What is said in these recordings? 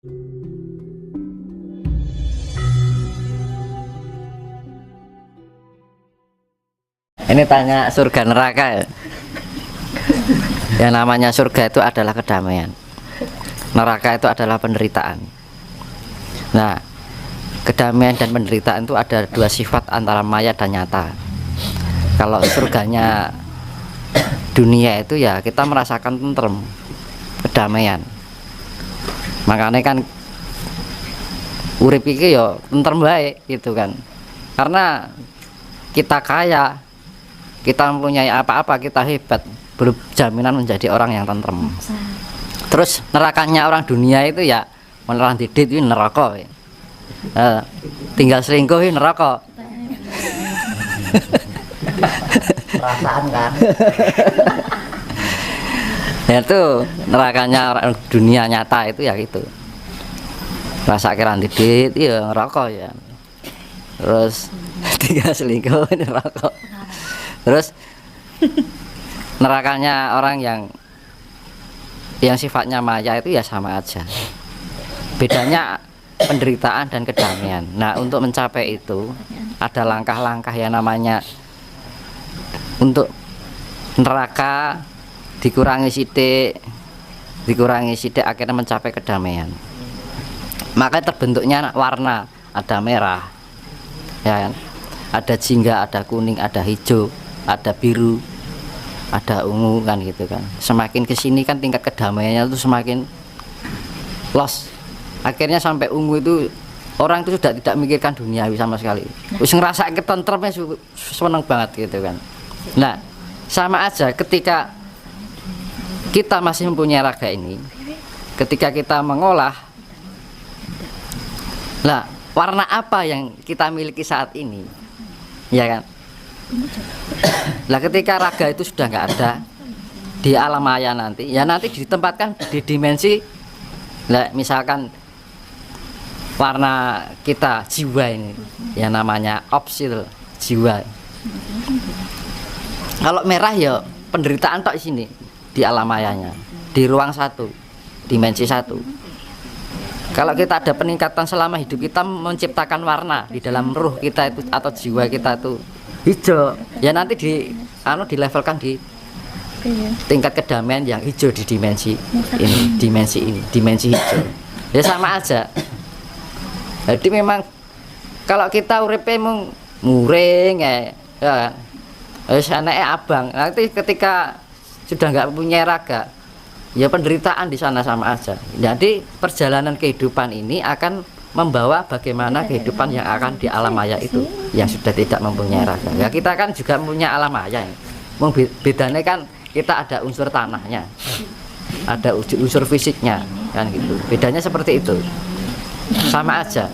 Ini tanya surga neraka ya. Yang namanya surga itu adalah kedamaian, neraka itu adalah penderitaan. Nah, kedamaian dan penderitaan itu ada dua sifat antara maya dan nyata. Kalau surganya dunia itu ya kita merasakan tentrem, kedamaian. Makanya kan urip iki ya tentrem baik gitu kan. Karena kita kaya, kita mempunyai apa-apa, kita hebat, belum jaminan menjadi orang yang tentrem. Terus nerakanya orang dunia itu ya menerang didit itu neraka ya. Tinggal selingkuh ini neraka. Perasaan kan. Ya itu nerakanya orang dunia nyata itu ya gitu. Rasa kiran didit ya neraka ya. Terus tinggal selingkuh ini neraka. Terus nerakanya orang yang sifatnya maya itu ya sama aja. Bedanya penderitaan dan kedamaian. Nah, untuk mencapai itu ada langkah-langkah yang namanya untuk neraka dikurangi sidik akhirnya mencapai kedamaian. Maka terbentuknya warna, ada merah, ya kan? Ada jingga, ada kuning, ada hijau, ada biru, ada ungu kan gitu kan. Semakin kesini kan tingkat kedamaiannya itu semakin los. Akhirnya sampai ungu itu orang itu sudah tidak memikirkan duniawi sama sekali. Wis ngerasa ketentremnya seneng banget gitu kan. Nah, sama aja ketika kita masih mempunyai raga ini, ketika kita mengolah, nah warna apa yang kita miliki saat ini, ya kan? Nah ketika raga itu sudah nggak ada di alam maya nanti, ya nanti ditempatkan di dimensi, nah, misalkan warna kita jiwa ini, yang namanya opsil jiwa. Kalau merah ya penderitaan tok di sini di alam mayanya, di ruang satu, dimensi satu. Kalau kita ada peningkatan selama hidup kita menciptakan warna di dalam ruh kita itu atau jiwa kita itu hijau, ya nanti dilevelkan di tingkat kedamaian yang hijau di dimensi ini, dimensi hijau. Ya sama aja. Jadi memang kalau kita uripe muring ya anaknya abang, nanti ketika sudah nggak punya raga, ya penderitaan di sana sama aja. Jadi perjalanan kehidupan ini akan membawa bagaimana kehidupan yang akan di alam maya itu yang sudah tidak mempunyai raga. Ya kita kan juga punya alam maya. Bedanya kan kita ada unsur tanahnya, ada unsur fisiknya kan gitu. Bedanya seperti itu. Sama aja.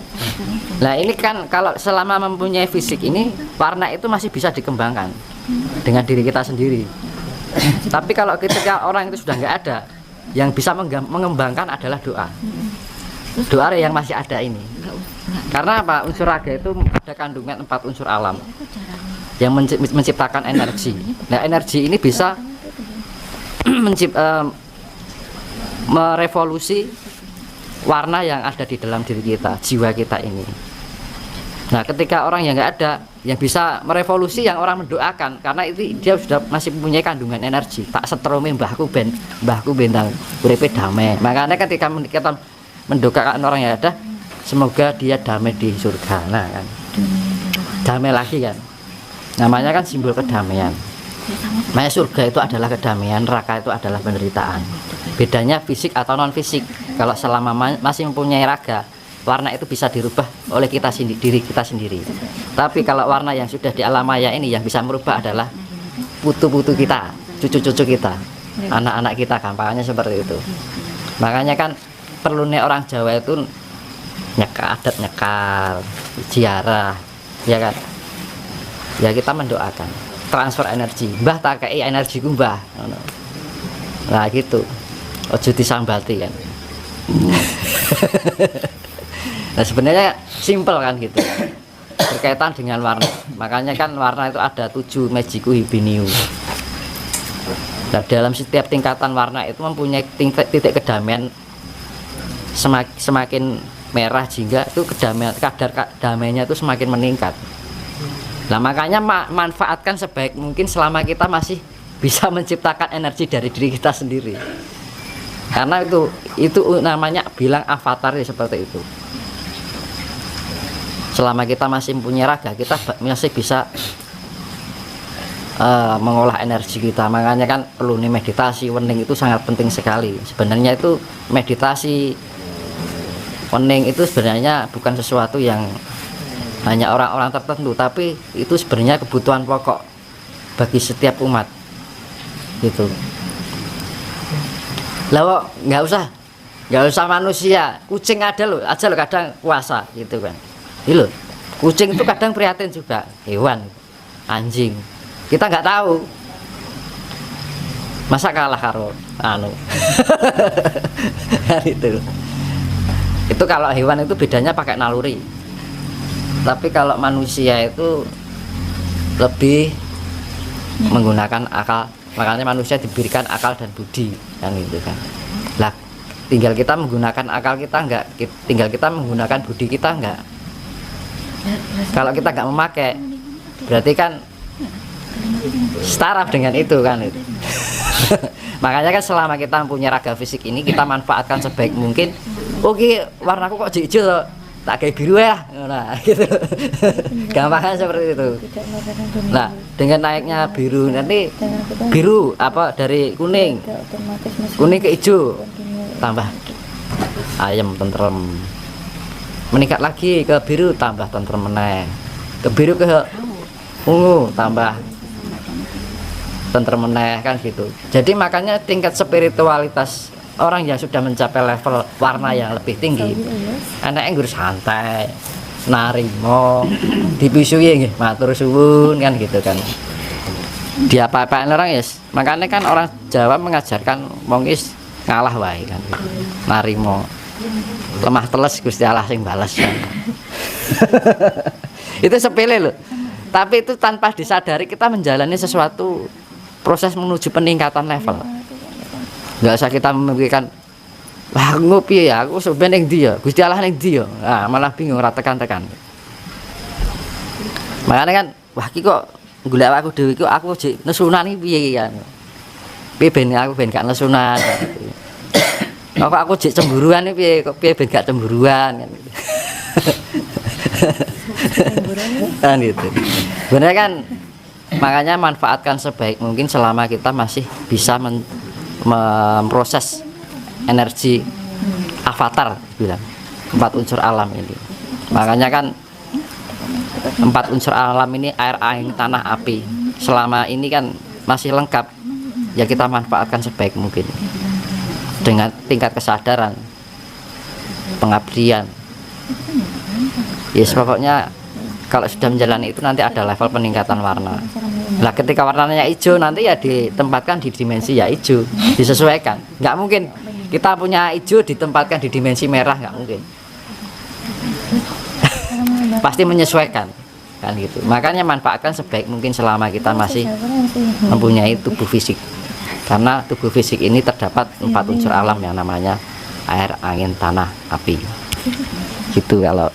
Nah ini kan kalau selama mempunyai fisik ini warna itu masih bisa dikembangkan dengan diri kita sendiri. Tapi kalau ketika orang itu sudah nggak ada, yang bisa mengembangkan adalah doa. Doa yang masih ada ini. Karena apa? Unsur raga itu ada kandungan 4 unsur alam yang menciptakan energi. Nah energi ini bisa merevolusi warna yang ada di dalam diri kita, jiwa kita ini. Nah ketika orang yang nggak ada, yang bisa merevolusi yang orang mendoakan, karena itu dia sudah masih mempunyai kandungan energi. Tak setrome mbahku bentang uripe damai. Makanya ketika kita mendoakan orang yang ada, semoga dia damai di surga. Nah kan damai lagi kan, namanya kan simbol kedamaian. Makanya surga itu adalah kedamaian, neraka itu adalah penderitaan. Bedanya fisik atau non fisik. Kalau selama masih mempunyai raga, warna itu bisa dirubah oleh kita sendiri, diri kita sendiri. Tapi kalau warna yang sudah di alam maya ini, yang bisa merubah adalah putu-putu kita, cucu-cucu kita, anak-anak kita, gampangnya seperti itu. Makanya kan perlunya orang Jawa itu adat nyekar, ziarah, ya kan? Ya kita mendoakan transfer energi, mbah tak kei energiku mbah. Nah gitu, ojo disambati kan. Nah sebenarnya simpel kan gitu, berkaitan dengan warna. Makanya kan warna itu ada 7 Mejiku Hibiniu. Nah dalam setiap tingkatan warna itu mempunyai titik kedamaian semakin merah jingga itu kadar damainya itu semakin meningkat. Nah makanya manfaatkan sebaik mungkin selama kita masih bisa menciptakan energi dari diri kita sendiri. Karena itu namanya bilang avatar ya, seperti itu. Selama kita masih mempunyai raga, kita masih bisa mengolah energi kita. Makanya kan perlu nih meditasi, wening itu sangat penting sekali. Sebenarnya itu meditasi, wening itu sebenarnya bukan sesuatu yang hanya orang-orang tertentu, tapi itu sebenarnya kebutuhan pokok bagi setiap umat gitu. Lah nggak usah manusia, kucing aja loh kadang puasa gitu kan. Ini loh, kucing itu kadang prihatin juga, hewan, anjing. Kita nggak tahu, masa kalah karo itu kalau hewan itu bedanya pakai naluri. Tapi kalau manusia itu lebih menggunakan akal. Makanya manusia diberikan akal dan budi kan gitu kan. Lah tinggal kita menggunakan akal kita enggak, tinggal kita menggunakan budi kita enggak. Kalau kita enggak memakai, berarti kan setara dengan itu kan itu. Makanya kan selama kita mempunyai raga fisik ini, kita manfaatkan sebaik mungkin. Oke, warnaku kok hijau, tak kayak biru ya, nah gitu. Gampangnya seperti itu. Nah dengan naiknya biru, nanti biru apa dari kuning ke hijau, tambah ayam tentrem, meningkat lagi ke biru, tambah tentrem meneh, ke biru ke ungu, tambah tentrem meneh kan gitu. Jadi makanya tingkat spiritualitas orang yang sudah mencapai level warna yang lebih tinggi, anaknya gue santai, narimo, dipisui nggih, matur suwun kan gitu kan. Dia apa-apain orang yes. Makanya kan orang Jawa mengajarkan mongis ngalah wae kan. Narimo. Lemah teles Gusti Allah sing bales. Itu sepele loh. Tapi itu tanpa disadari kita menjalani sesuatu proses menuju peningkatan level. Nggak usah kita memikirkan, wah ngopi ya, aku sebenarnya yang dia, Gusti Allah yang dia, nah, malah bingung tekan-tekan. Makanya kan, wah kok gula aku dewi, aku nesunan ini piye kan, piye ben aku ben gak nesunan. Kok aku cemburuan ini piye, kok piye ben gak cemburuan kan. Kan gitu. Benar kan, makanya manfaatkan sebaik mungkin selama kita masih bisa memproses energi avatar bilang 4 unsur alam ini. Makanya kan 4 unsur alam ini air, angin, tanah, api. Selama ini kan masih lengkap, ya kita manfaatkan sebaik mungkin dengan tingkat kesadaran, pengabdian. Yes, pokoknya kalau sudah menjalani itu nanti ada level peningkatan warna. Nah ketika warnanya hijau nanti ya ditempatkan di dimensi ya hijau, disesuaikan. Nggak mungkin kita punya hijau ditempatkan di dimensi merah, nggak mungkin. Pasti menyesuaikan kan gitu. Makanya manfaatkan sebaik mungkin selama kita masih mempunyai tubuh fisik. Karena tubuh fisik ini terdapat 4 unsur alam yang namanya air, angin, tanah, api. Gitu kalau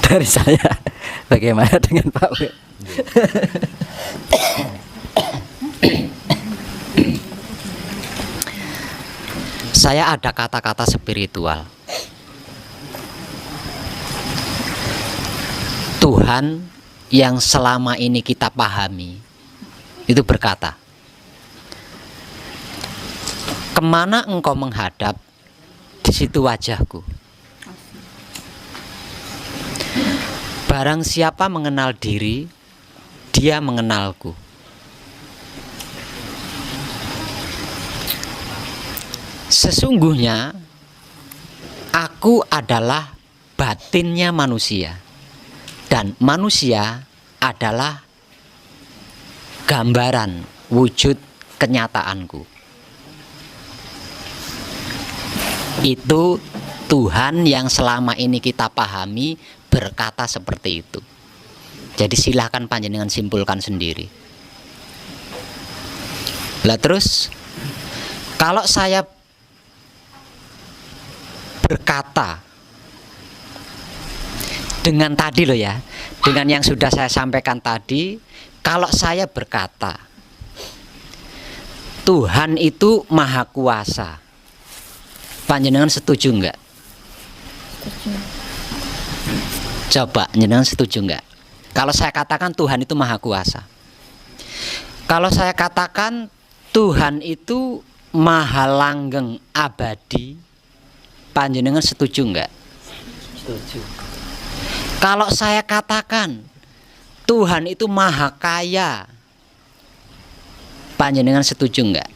dari saya. Bagaimana dengan Pak W? Saya ada kata-kata spiritual. Tuhan yang selama ini kita pahami itu berkata, kemana engkau menghadap, di situ wajahku. Barang siapa mengenal diri, dia mengenalku. Sesungguhnya aku adalah batinnya manusia, dan manusia adalah gambaran wujud kenyataanku. Itu Tuhan yang selama ini kita pahami berkata seperti itu. Jadi silahkan panjenengan simpulkan sendiri. Lah terus kalau saya berkata dengan tadi loh ya, dengan yang sudah saya sampaikan tadi, kalau saya berkata Tuhan itu maha kuasa, panjenengan setuju enggak? Coba jenengan setuju enggak? Kalau saya katakan Tuhan itu maha kuasa, kalau saya katakan Tuhan itu maha langgeng abadi, panjenengan setuju enggak? Setuju. Kalau saya katakan Tuhan itu maha kaya, panjenengan setuju enggak?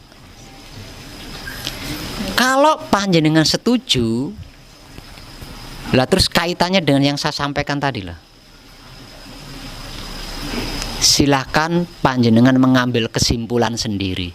Kalau panjenengan setuju, lah terus kaitannya dengan yang saya sampaikan tadi lah. Silakan panjenengan mengambil kesimpulan sendiri.